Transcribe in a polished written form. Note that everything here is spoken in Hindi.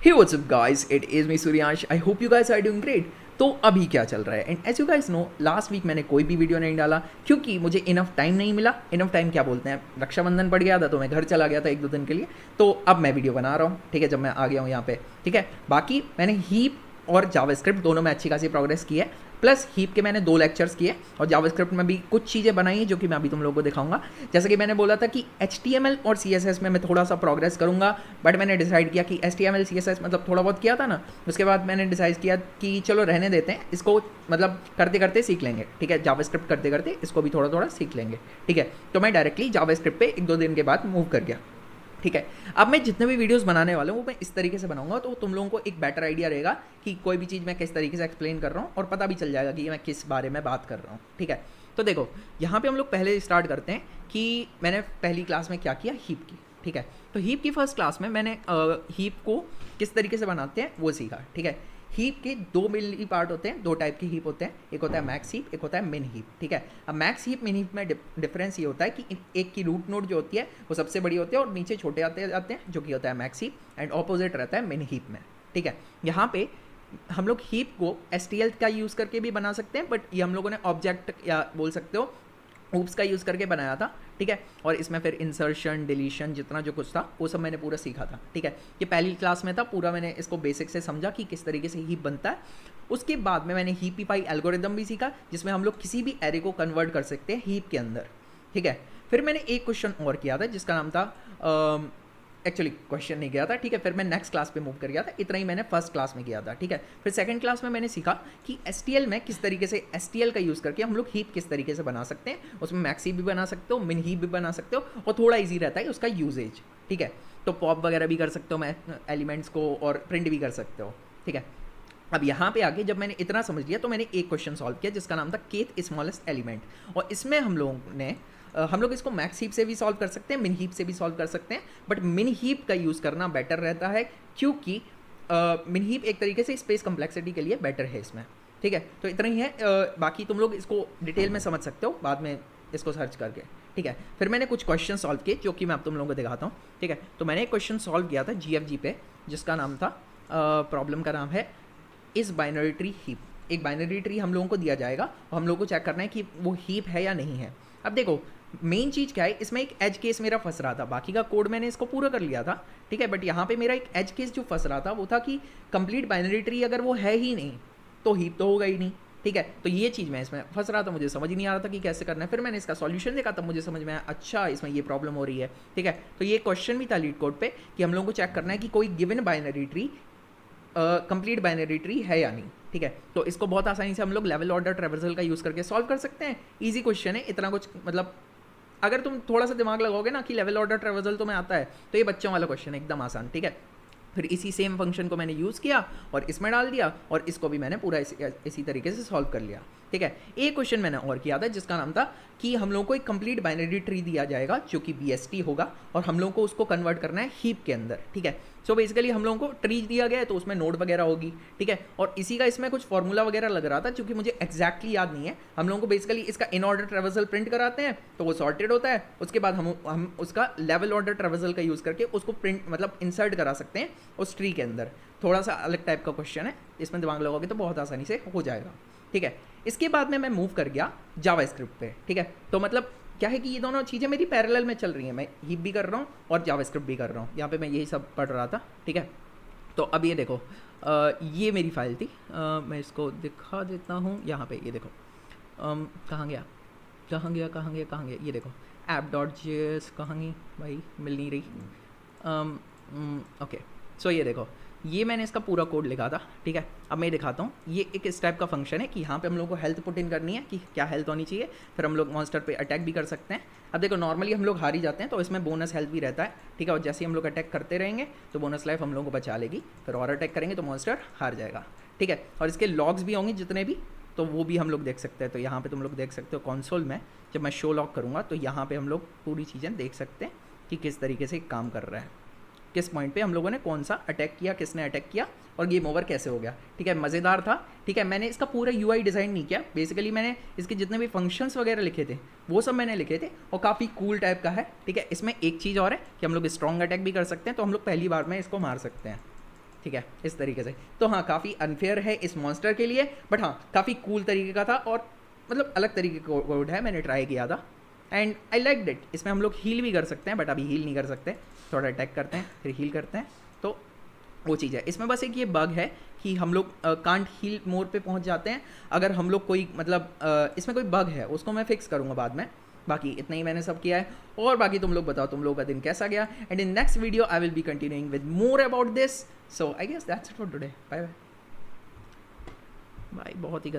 Hey, what's up guys? It is me Suryansh. I hope you guys are doing great. तो अभी क्या चल रहा है and as you guys know last week मैंने कोई भी वीडियो नहीं डाला क्योंकि मुझे इनफ टाइम नहीं मिला। इनफ टाइम क्या बोलते हैं, रक्षाबंधन पड़ गया था तो मैं घर चला गया था 1-2 दिन के लिए। तो अब मैं वीडियो बना रहा हूँ, ठीक है, जब मैं आ गया हूँ यहाँ पे, ठीक है। बाकी मैंने हीप और जावास्क्रिप्ट दोनों में अच्छी खासी प्रोग्रेस की है, प्लस हीप के मैंने 2 लेक्चर्स किए और जावास्क्रिप्ट में भी कुछ चीज़ें बनाई हैं जो कि मैं अभी तुम लोगों को दिखाऊंगा। जैसे कि मैंने बोला था कि HTML और CSS में मैं थोड़ा सा प्रोग्रेस करूंगा, बट मैंने डिसाइड किया कि HTML CSS मतलब थोड़ा बहुत किया था ना, उसके बाद मैंने डिसाइड किया कि चलो रहने देते हैं इसको, मतलब करते करते सीख लेंगे, ठीक है। जावास्क्रिप्ट करते करते इसको भी थोड़ा थोड़ा सीख लेंगे, ठीक है। तो मैं डायरेक्टली जावास्क्रिप्ट पे 1-2 दिन के बाद मूव कर गया, ठीक है। अब मैं जितने भी वीडियोस बनाने वाला हूँ वो मैं इस तरीके से बनाऊंगा तो तुम लोगों को एक बेटर आइडिया रहेगा कि कोई भी चीज़ मैं किस तरीके से एक्सप्लेन कर रहा हूँ और पता भी चल जाएगा कि मैं किस बारे में बात कर रहा हूँ, ठीक है। तो देखो यहाँ पे हम लोग पहले स्टार्ट करते हैं कि मैंने पहली क्लास में क्या किया, हीप की, ठीक है। तो हीप की फर्स्ट क्लास में मैंने हीप को किस तरीके से बनाते हैं वो सीखा, ठीक है। हीप के 2 मेनली पार्ट होते हैं, 2 टाइप के हीप होते हैं, एक होता है मैक्स हीप, एक होता है मिन हीप, ठीक है। अब मैक्स हीप मिन हीप में डिफरेंस ये होता है कि एक की रूट नोड जो होती है वो सबसे बड़ी होती है और नीचे छोटे आते जाते हैं, जो कि होता है मैक्स हीप, एंड ऑपोजिट रहता है मिन हीप में, ठीक है। यहाँ पे हम लोग हीप को STL का यूज़ करके भी बना सकते हैं, बट ये हम लोगों ने ऑब्जेक्ट या बोल सकते हो ऊप्स का यूज़ करके बनाया था, ठीक है। और इसमें फिर इंसर्शन डिलीशन जितना जो कुछ था वो सब मैंने पूरा सीखा था, ठीक है। ये पहली क्लास में था, पूरा मैंने इसको बेसिक से समझा कि किस तरीके से हीप बनता है। उसके बाद में मैंने हीपीफाई एल्गोरिदम भी सीखा जिसमें हम लोग किसी भी एरे को कन्वर्ट कर सकते हैं हीप के अंदर, ठीक है। फिर मैंने एक क्वेश्चन और किया था जिसका नाम था एक्चुअली क्वेश्चन नहीं गया था, ठीक है। फिर मैं नेक्स्ट क्लास पे मूव कर गया था, इतना ही मैंने फर्स्ट क्लास में किया था, ठीक है। फिर सेकंड क्लास में मैंने सीखा कि STL में किस तरीके से STL का यूज़ करके हम लोग हीप किस तरीके से बना सकते हैं। उसमें मैक्स हीप भी बना सकते हो, मिन हीप भी बना सकते हो और थोड़ा ईजी रहता है उसका यूजेज, ठीक है। तो पॉप वगैरह भी कर सकते हो मैं एलिमेंट्स को, और प्रिंट भी कर सकते हो, ठीक है। अब यहाँ पे आके जब मैंने इतना समझ लिया तो मैंने एक क्वेश्चन सॉल्व किया जिसका नाम था केथ स्मॉलेस्ट एलिमेंट, और इसमें हम लोग इसको मैक्स हीप से भी सॉल्व कर सकते हैं, मिन हीप से भी सॉल्व कर सकते हैं, बट मिन हीप का यूज़ करना बेटर रहता है क्योंकि मिन हीप एक तरीके से स्पेस कम्प्लेक्सिटी के लिए बेटर है इसमें, ठीक है। तो इतना ही है, बाकी तुम लोग इसको डिटेल में समझ सकते हो बाद में इसको सर्च करके, ठीक है। फिर मैंने कुछ क्वेश्चन सॉल्व किए जो कि मैं अब तुम लोगों को दिखाता हूँ, ठीक है। तो मैंने एक क्वेश्चन सॉल्व किया था GFG पे जिसका नाम था, प्रॉब्लम का नाम है इस बाइनरी ट्री हीप। एक बाइनरी ट्री हम लोगों को दिया जाएगा और हम लोगों को चेक करना है कि वो हीप है या नहीं है। अब देखो मेन चीज़ क्या है, इसमें एक एज केस मेरा फंस रहा था, बाकी का कोड मैंने इसको पूरा कर लिया था, ठीक है। बट यहाँ पे मेरा एक एज केस जो फंस रहा था वो था कि कंप्लीट बाइनरी ट्री अगर वो है ही नहीं तो हीप तो होगा ही नहीं, ठीक है। तो ये चीज़ मैं इसमें फंस रहा था, मुझे समझ ही नहीं आ रहा था कि कैसे करना है। फिर मैंने इसका सॉल्यूशन देखा तब मुझे समझ में आया, अच्छा इसमें ये प्रॉब्लम हो रही है, ठीक है। तो ये क्वेश्चन भी था लीड कोड पे कि हम लोगों को चेक करना है कि कोई given binary tree complete binary tree है या नहीं, ठीक है। तो इसको बहुत आसानी से हम लोग लेवल ऑर्डर ट्रेवर्सल का यूज़ करके सॉल्व कर सकते हैं। ईजी क्वेश्चन है, इतना कुछ मतलब अगर तुम थोड़ा सा दिमाग लगाओगे ना कि लेवल ऑर्डर ट्रेवर्सल तो मैं आता है, तो ये बच्चों वाला क्वेश्चन है, एकदम आसान, ठीक है। फिर इसी सेम फंक्शन को मैंने यूज़ किया और इसमें डाल दिया और इसको भी मैंने पूरा इसी तरीके से सॉल्व कर लिया, ठीक है। एक क्वेश्चन मैंने और किया था जिसका नाम था कि हम लोगों को एक कंप्लीट बाइनरी ट्री दिया जाएगा जो कि BST होगा और हम लोगों को उसको कन्वर्ट करना है हीप के अंदर, ठीक है। सो बेसिकली हम लोगों को ट्री दिया गया है तो उसमें नोड वगैरह होगी, ठीक है। और इसी का इसमें कुछ फॉर्मूला वगैरह लग रहा था क्योंकि मुझे एक्जैक्टली याद नहीं है। हम लोगों को बेसिकली इसका इन ऑर्डर ट्रेवर्सल प्रिंट कराते हैं तो वो सॉर्टेड होता है, उसके बाद हम उसका लेवल ऑर्डर ट्रेवर्सल का यूज़ करके उसको प्रिंट मतलब इंसर्ट करा सकते हैं उस ट्री के अंदर। थोड़ा सा अलग टाइप का क्वेश्चन है, इसमें दिमाग लगाओगे तो बहुत आसानी से हो जाएगा, ठीक है। इसके बाद में मैं मूव कर गया जावास्क्रिप्ट पे, ठीक है। तो मतलब क्या है कि ये दोनों चीज़ें मेरी पैरेलल में चल रही हैं, मैं हीप भी कर रहा हूँ और जावास्क्रिप्ट भी कर रहा हूँ। यहाँ पे मैं यही सब पढ़ रहा था, ठीक है। तो अब ये देखो, ये मेरी फाइल थी, मैं इसको दिखा देता हूँ यहाँ पे, ये देखो कहाँ गया कहाँ गया कहाँ गया कहाँ गया, ये देखो app.js कहाँ गई भाई, मिल नहीं रही। ओके, सो ये देखो ये मैंने इसका पूरा कोड लिखा था, ठीक है। अब मैं दिखाता हूँ, ये एक इस टाइप का फंक्शन है कि यहाँ पे हम लोग को हेल्थ पुट इन करनी है कि क्या हेल्थ होनी चाहिए, फिर हम लोग मॉन्स्टर पे अटैक भी कर सकते हैं। अब देखो नॉर्मली हम लोग हार ही जाते हैं तो इसमें बोनस हेल्थ भी रहता है, ठीक है। और जैसे ही हम लोग अटैक करते रहेंगे तो बोनस लाइफ हम लोगों को बचा लेगी, फिर और अटैक करेंगे तो मॉन्स्टर हार जाएगा, ठीक है। और इसके लॉग्स भी होंगे जितने भी, तो वो भी हम लोग देख सकते हैं। तो यहाँ पे तुम लोग देख सकते हो कंसोल में, जब मैं शो लॉग करूँगा तो यहाँ पे हम लोग पूरी चीज़ें देख सकते हैं कि किस तरीके से काम कर रहा है, किस पॉइंट पे हम लोगों ने कौन सा अटैक किया, किसने अटैक किया और गेम ओवर कैसे हो गया, ठीक है। मज़ेदार था, ठीक है। मैंने इसका पूरा UI डिज़ाइन नहीं किया, बेसिकली मैंने इसके जितने भी फंक्शंस वगैरह लिखे थे वो सब मैंने लिखे थे और काफ़ी कूल टाइप का है, ठीक है। इसमें एक चीज़ और है कि हम लोग स्ट्रॉन्ग अटैक भी कर सकते हैं, तो हम लोग पहली बार में इसको मार सकते हैं, ठीक है, इस तरीके से। तो हाँ, काफ़ी अनफेयर है इस मॉन्स्टर के लिए, बट हाँ काफ़ी कूल तरीके का था और मतलब अलग तरीके का कोड है, मैंने ट्राई किया था एंड आई लाइक इट। इसमें हम लोग हील भी कर सकते हैं, बट अभी हील नहीं कर सकते, थोड़ा अटैक करते हैं फिर हील करते हैं, तो वो चीज़ है। इसमें बस एक ये बग है कि हम लोग कांट हील मोड पे पहुंच जाते हैं अगर हम लोग कोई मतलब इसमें कोई बग है, उसको मैं फिक्स करूँगा बाद में। बाकी इतना ही मैंने सब किया है, और बाकी तुम लोग बताओ तुम लोगों का दिन कैसा गया, and in next video I will be continuing with more about this. So I guess that's it for today. Bye bye bye. बहुत ही